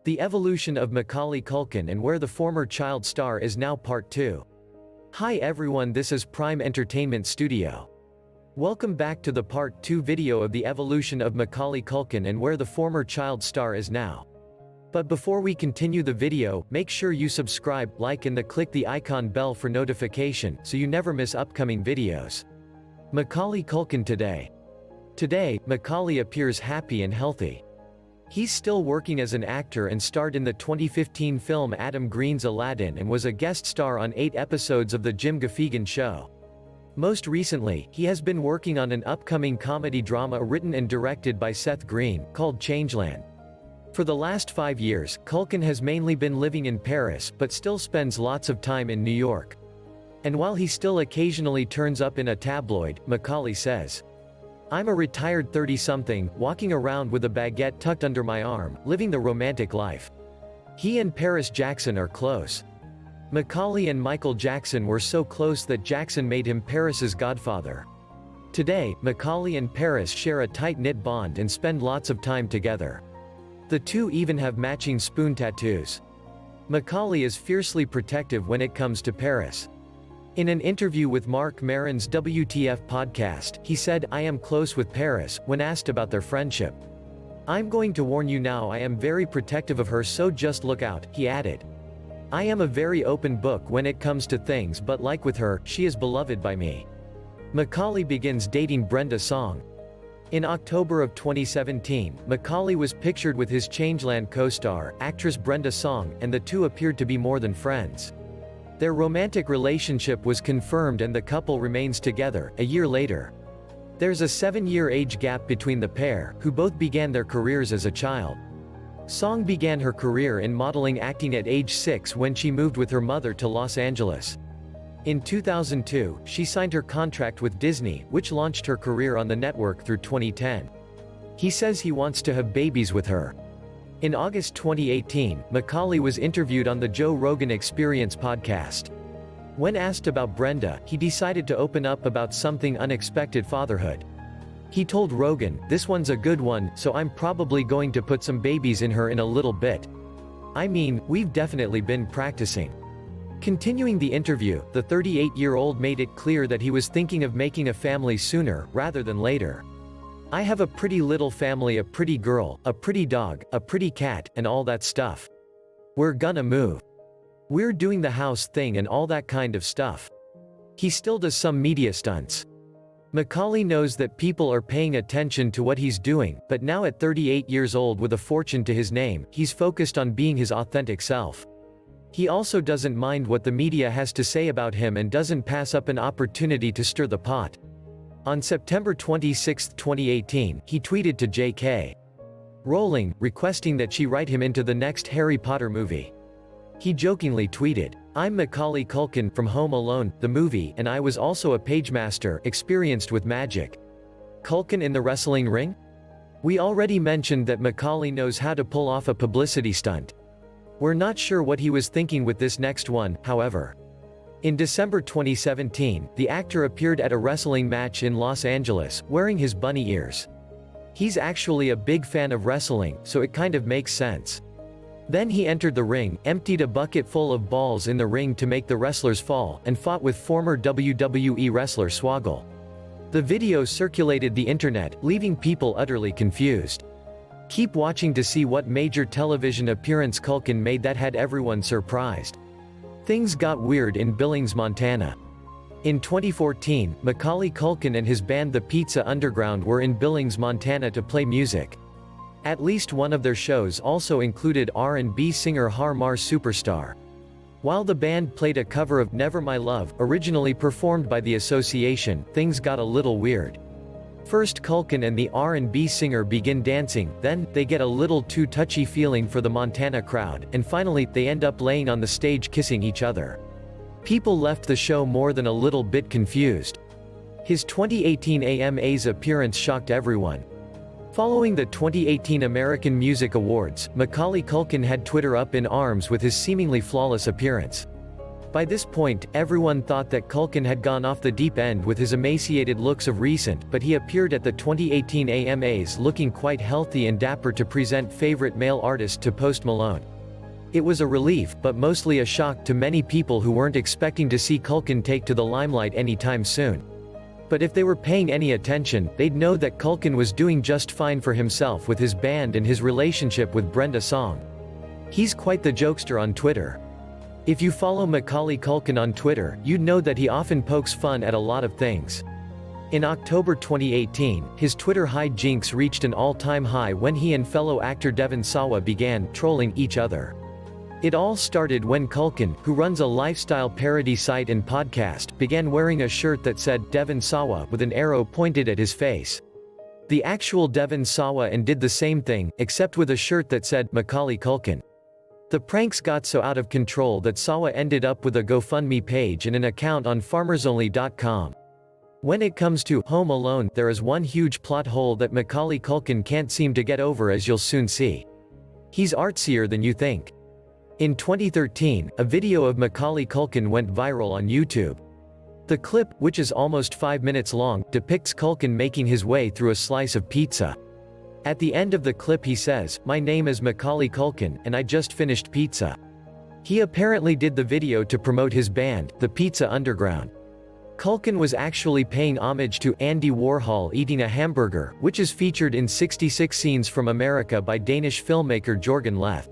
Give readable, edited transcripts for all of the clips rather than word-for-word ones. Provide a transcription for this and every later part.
The Evolution of Macaulay Culkin and Where the Former Child Star Is Now Part 2. Hi everyone, this is Prime Entertainment Studio. Welcome back to the Part 2 video of The Evolution of Macaulay Culkin and Where the Former Child Star Is Now. But before we continue the video, make sure you subscribe, like and click the icon bell for notification so you never miss upcoming videos. Macaulay Culkin today. Today, Macaulay appears happy and healthy. He's still working as an actor and starred in the 2015 film Adam Green's Aladdin and was a guest star on 8 episodes of The Jim Gaffigan Show. Most recently, he has been working on an upcoming comedy drama written and directed by Seth Green, called Changeland. For the last 5 years, Culkin has mainly been living in Paris but still spends lots of time in New York. And while he still occasionally turns up in a tabloid, Macaulay says, "I'm a retired 30-something, walking around with a baguette tucked under my arm, living the romantic life." He and Paris Jackson are close. Macaulay and Michael Jackson were so close that Jackson made him Paris's godfather. Today, Macaulay and Paris share a tight-knit bond and spend lots of time together. The two even have matching spoon tattoos. Macaulay is fiercely protective when it comes to Paris. In an interview with Marc Maron's WTF podcast, he said, "I am close with Paris," when asked about their friendship. "I'm going to warn you now, I am very protective of her, so just look out," he added. "I am a very open book when it comes to things, but like with her, she is beloved by me." Macaulay begins dating Brenda Song. In October of 2017, Macaulay was pictured with his Changeland co-star, actress Brenda Song, and the two appeared to be more than friends. Their romantic relationship was confirmed and the couple remains together, a year later. There's a 7-year age gap between the pair, who both began their careers as a child. Song began her career in modeling acting at age 6 when she moved with her mother to Los Angeles. In 2002, she signed her contract with Disney, which launched her career on the network through 2010. He says he wants to have babies with her. In August 2018, Macaulay was interviewed on the Joe Rogan Experience podcast. When asked about Brenda, he decided to open up about something unexpected: fatherhood. He told Rogan, "This one's a good one, so I'm probably going to put some babies in her in a little bit. I mean, we've definitely been practicing." Continuing the interview, the 38-year-old made it clear that he was thinking of making a family sooner, rather than later. "I have a pretty little family, a pretty girl, a pretty dog, a pretty cat, and all that stuff. We're gonna move. We're doing the house thing and all that kind of stuff." He still does some media stunts. Macaulay knows that people are paying attention to what he's doing, but now at 38 years old with a fortune to his name, he's focused on being his authentic self. He also doesn't mind what the media has to say about him and doesn't pass up an opportunity to stir the pot. On September 26, 2018, he tweeted to J.K. Rowling, requesting that she write him into the next Harry Potter movie. He jokingly tweeted, "I'm Macaulay Culkin from Home Alone, the movie, and I was also a pagemaster, experienced with magic. Culkin in the wrestling ring?" We already mentioned that Macaulay knows how to pull off a publicity stunt. We're not sure what he was thinking with this next one, however. In December 2017, the actor appeared at a wrestling match in Los Angeles, wearing his bunny ears. He's actually a big fan of wrestling, so it kind of makes sense. Then he entered the ring, emptied a bucket full of balls in the ring to make the wrestlers fall, and fought with former WWE wrestler Swoggle. The video circulated the internet, leaving people utterly confused. Keep watching to see what major television appearance Culkin made that had everyone surprised. Things got weird in Billings, Montana. In 2014, Macaulay Culkin and his band The Pizza Underground were in Billings, Montana to play music. At least one of their shows also included R&B singer Har Mar Superstar. While the band played a cover of Never My Love, originally performed by the Association, things got a little weird. First Culkin and the R&B singer begin dancing, then, they get a little too touchy-feeling for the Montana crowd, and finally, they end up laying on the stage kissing each other. People left the show more than a little bit confused. His 2018 AMA's appearance shocked everyone. Following the 2018 American Music Awards, Macaulay Culkin had Twitter up in arms with his seemingly flawless appearance. By this point, everyone thought that Culkin had gone off the deep end with his emaciated looks of recent, but he appeared at the 2018 AMAs looking quite healthy and dapper to present favorite male artist to Post Malone. It was a relief, but mostly a shock to many people who weren't expecting to see Culkin take to the limelight anytime soon. But if they were paying any attention, they'd know that Culkin was doing just fine for himself with his band and his relationship with Brenda Song. He's quite the jokester on Twitter. If you follow Macaulay Culkin on Twitter, you'd know that he often pokes fun at a lot of things. In October 2018, his Twitter hijinks reached an all-time high when he and fellow actor Devon Sawa began trolling each other. It all started when Culkin, who runs a lifestyle parody site and podcast, began wearing a shirt that said Devon Sawa with an arrow pointed at his face. The actual Devon Sawa and did the same thing, except with a shirt that said Macaulay Culkin. The pranks got so out of control that Sawa ended up with a GoFundMe page and an account on farmersonly.com. When it comes to Home Alone, there is one huge plot hole that Macaulay Culkin can't seem to get over, as you'll soon see. He's artsier than you think. In 2013, a video of Macaulay Culkin went viral on YouTube. The clip, which is almost 5 minutes long, depicts Culkin making his way through a slice of pizza. At the end of the clip he says, "My name is Macaulay Culkin, and I just finished pizza." He apparently did the video to promote his band, the Pizza Underground. Culkin was actually paying homage to Andy Warhol eating a hamburger, which is featured in 66 Scenes from America by Danish filmmaker Jørgen Leth.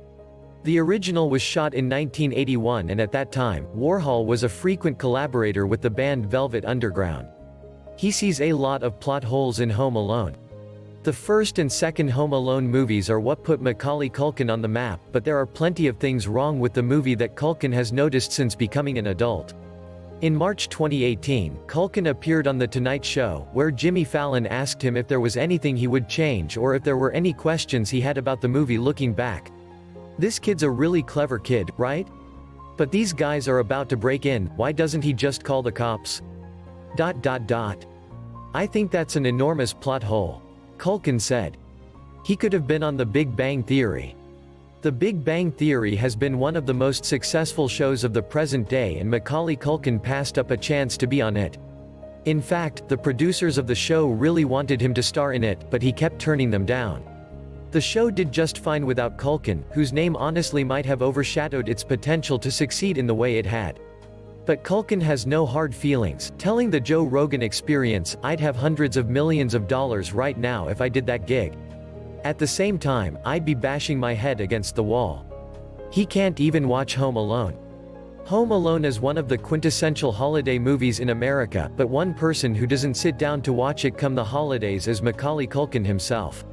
The original was shot in 1981, and at that time, Warhol was a frequent collaborator with the band Velvet Underground. He sees a lot of plot holes in Home Alone. The first and second Home Alone movies are what put Macaulay Culkin on the map, but there are plenty of things wrong with the movie that Culkin has noticed since becoming an adult. In March 2018, Culkin appeared on The Tonight Show, where Jimmy Fallon asked him if there was anything he would change or if there were any questions he had about the movie looking back. "This kid's a really clever kid, right? But these guys are about to break in, why doesn't he just call the cops? I think that's an enormous plot hole," Culkin said. He could have been on The Big Bang Theory. The Big Bang Theory has been one of the most successful shows of the present day, and Macaulay Culkin passed up a chance to be on it. In fact, the producers of the show really wanted him to star in it, but he kept turning them down. The show did just fine without Culkin, whose name honestly might have overshadowed its potential to succeed in the way it had. But Culkin has no hard feelings, telling the Joe Rogan Experience, "I'd have hundreds of millions of dollars right now if I did that gig. At the same time, I'd be bashing my head against the wall." He can't even watch Home Alone. Home Alone is one of the quintessential holiday movies in America, but one person who doesn't sit down to watch it come the holidays is Macaulay Culkin himself.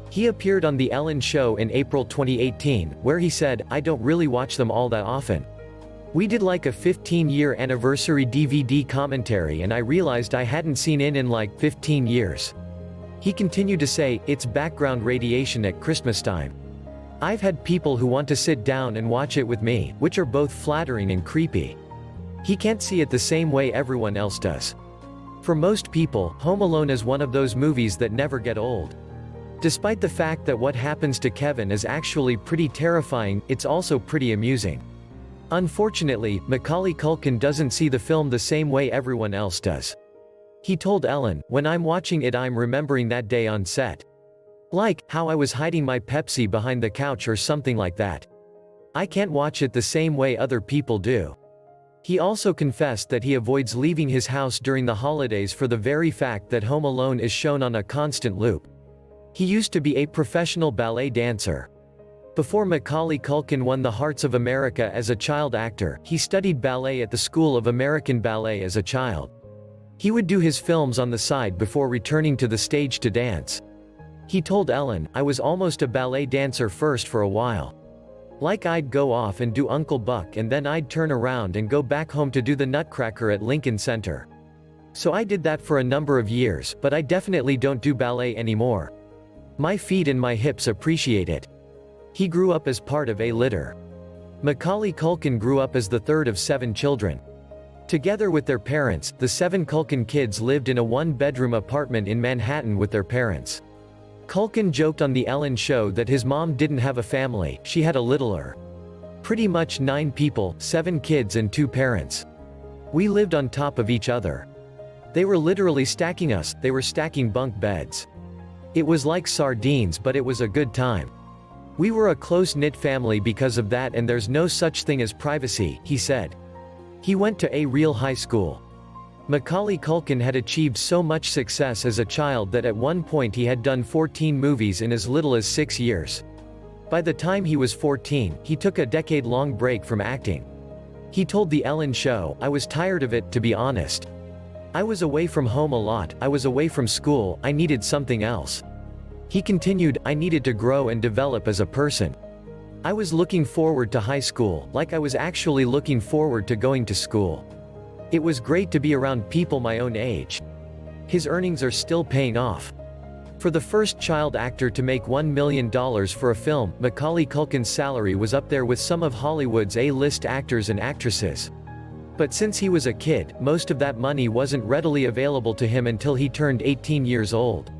He appeared on The Ellen Show in April 2018, where he said, "I don't really watch them all that often. We did like a 15-year anniversary DVD commentary and I realized I hadn't seen it in like 15 years. He continued to say, "It's background radiation at Christmas time. I've had people who want to sit down and watch it with me, which are both flattering and creepy." He can't see it the same way everyone else does. For most people, Home Alone is one of those movies that never get old. Despite the fact that what happens to Kevin is actually pretty terrifying, it's also pretty amusing. Unfortunately, Macaulay Culkin doesn't see the film the same way everyone else does. He told Ellen, "When I'm watching it I'm remembering that day on set. Like, how I was hiding my Pepsi behind the couch or something like that. I can't watch it the same way other people do." He also confessed that he avoids leaving his house during the holidays for the very fact that Home Alone is shown on a constant loop. He used to be a professional ballet dancer. Before Macaulay Culkin won the hearts of America as a child actor, he studied ballet at the School of American Ballet as a child. He would do his films on the side before returning to the stage to dance. He told Ellen, "I was almost a ballet dancer first for a while. Like I'd go off and do Uncle Buck and then I'd turn around and go back home to do the Nutcracker at Lincoln Center. So I did that for a number of years, but I definitely don't do ballet anymore. My feet and my hips appreciate it." He grew up as part of a litter. Macaulay Culkin grew up as the third of 7 children. Together with their parents, the 7 Culkin kids lived in a 1-bedroom apartment in Manhattan with their parents. Culkin joked on The Ellen Show that his mom didn't have a family, she had a littler. Pretty much 9 people, 7 kids and 2 parents. We lived on top of each other. They were literally stacking us, they were stacking bunk beds. It was like sardines, but it was a good time. We were a close-knit family because of that, and there's no such thing as privacy, he said. He went to a real high school. Macaulay Culkin had achieved so much success as a child that at one point he had done 14 movies in as little as 6 years. By the time he was 14, he took a decade-long break from acting. He told The Ellen Show, "I was tired of it, to be honest. I was away from home a lot, I was away from school, I needed something else." He continued, "I needed to grow and develop as a person. I was looking forward to high school, like I was actually looking forward to going to school. It was great to be around people my own age." His earnings are still paying off. For the first child actor to make $1 million for a film, Macaulay Culkin's salary was up there with some of Hollywood's A-list actors and actresses. But since he was a kid, most of that money wasn't readily available to him until he turned 18 years old.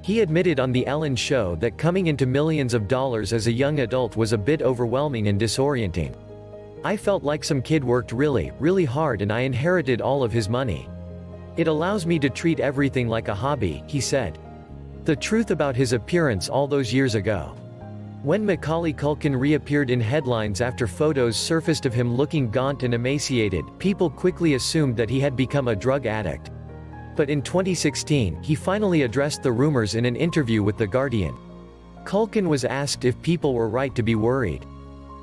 He admitted on The Ellen Show that coming into millions of dollars as a young adult was a bit overwhelming and disorienting. "I felt like some kid worked really, really hard and I inherited all of his money. It allows me to treat everything like a hobby," he said. The truth about his appearance all those years ago. When Macaulay Culkin reappeared in headlines after photos surfaced of him looking gaunt and emaciated, people quickly assumed that he had become a drug addict. But in 2016, he finally addressed the rumors in an interview with The Guardian. Culkin was asked if people were right to be worried.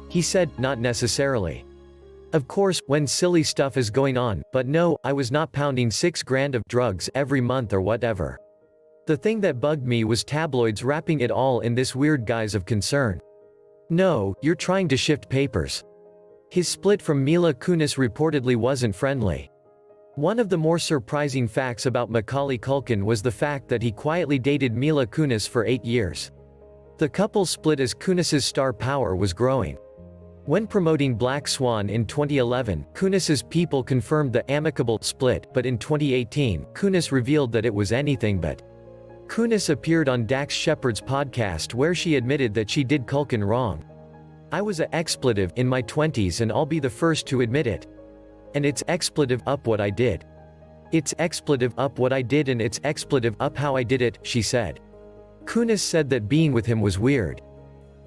He said, "Not necessarily. Of course, when silly stuff is going on, but no, I was not pounding $6,000 of drugs every month or whatever. The thing that bugged me was tabloids wrapping it all in this weird guise of concern. No, you're trying to shift papers." His split from Mila Kunis reportedly wasn't friendly. One of the more surprising facts about Macaulay Culkin was the fact that he quietly dated Mila Kunis for 8 years. The couple split as Kunis's star power was growing. When promoting Black Swan in 2011, Kunis's people confirmed the amicable split, but in 2018, Kunis revealed that it was anything but. Kunis appeared on Dax Shepard's podcast where she admitted that she did Culkin wrong. "I was a expletive in my 20s and I'll be the first to admit it. And it's expletive up what I did. It's expletive up what I did and it's expletive up how I did it," she said. Kunis said that being with him was weird.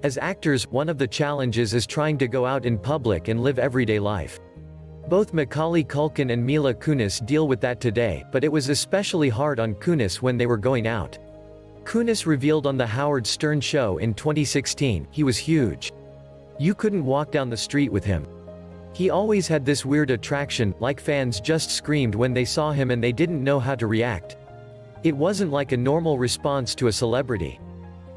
As actors, one of the challenges is trying to go out in public and live everyday life. Both Macaulay Culkin and Mila Kunis deal with that today, but it was especially hard on Kunis when they were going out. Kunis revealed on The Howard Stern Show in 2016, he was huge. You couldn't walk down the street with him. He always had this weird attraction, like fans just screamed when they saw him and they didn't know how to react. It wasn't like a normal response to a celebrity.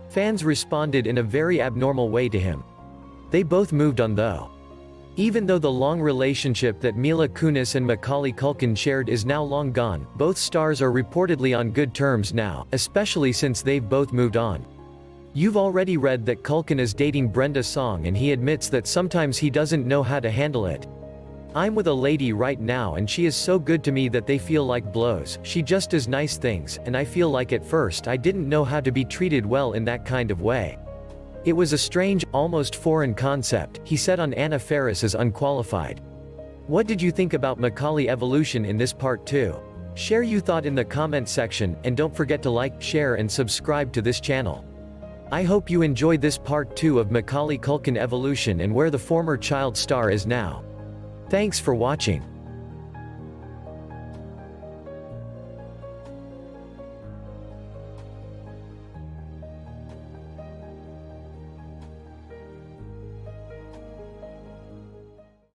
Fans responded in a very abnormal way to him. They both moved on though. Even though the long relationship that Mila Kunis and Macaulay Culkin shared is now long gone, both stars are reportedly on good terms now, especially since they've both moved on. You've already read that Culkin is dating Brenda Song and he admits that sometimes he doesn't know how to handle it. "I'm with a lady right now and she is so good to me that they feel like blows, she just does nice things, and I feel like at first I didn't know how to be treated well in that kind of way. It was a strange, almost foreign concept," he said on Anna Faris's Unqualified. What did you think about Macaulay evolution in this part 2? Share your thought in the comment section, and don't forget to like, share and subscribe to this channel. I hope you enjoyed this part 2 of Macaulay Culkin evolution and where the former child star is now. Thanks for watching.